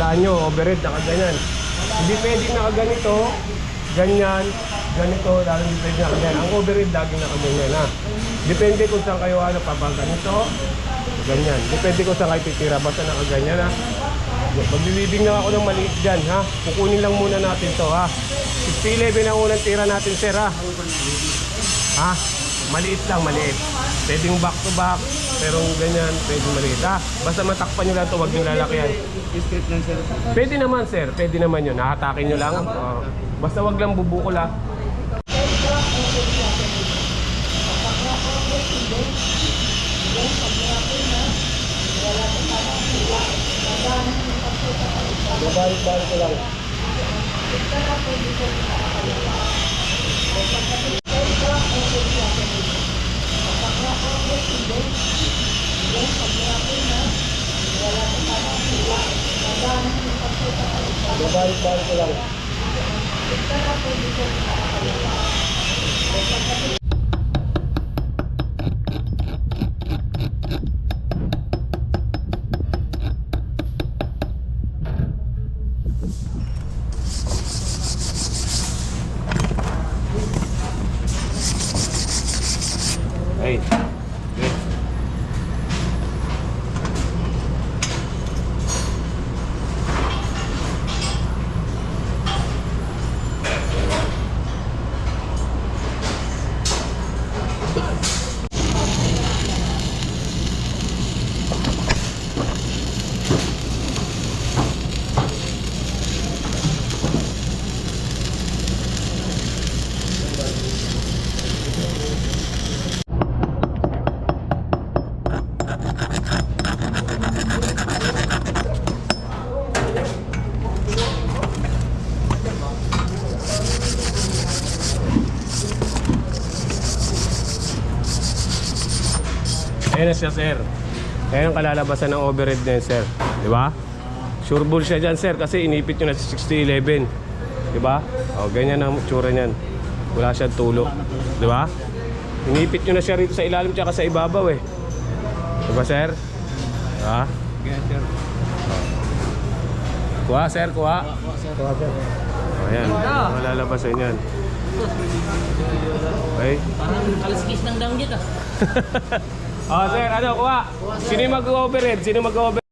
Tandaan nyo, overhead, nakaganyan. Hindi pwedeng nakaganito, ganyan, ganito, lalo hindi pwedeng nakaganyan. Ang overhead laging nakaganyan ha. Depende kung saan kayo pabang ganito, ganyan. Depende kung saan kayo titira, basta nakaganyan ha. Magbibibing na ako ng maliit dyan ha. Kukunin lang muna natin to ha. 60-11 ang unang tira natin sir ha. Ha? Maliit lang, maliit. Pwedeng back to back, pero ganyan, pwedeng maliit ha. Basta matakpan nyo lang to, huwag nyo lalakyan. Pwede naman sir, pwede naman yun. Nakatakin nyo lang. Basta wag lang bubukol ha. Balik-balik ko lang. Balik-balik ko lang. Hey. Ayan na siya sir. Ayan ang kalalabasan ng overhead na yun sir. Diba? Sure bull siya dyan sir kasi inipit nyo na sa 60-11. Diba? O ganyan ang tsura nyan. Wala siyang tulo. Diba? Inipit nyo na siya rito sa ilalim tsaka sa ibabaw eh. Diba sir? Diba? Ganyan sir. Kuha sir, kuha. Kuha sir. Ayan, malalabasan yan. Okay. Parang kaliskis ng danggit ah. Oh sir, ano, kuha. Sino yung mag-overhead? Sino mag-overhead?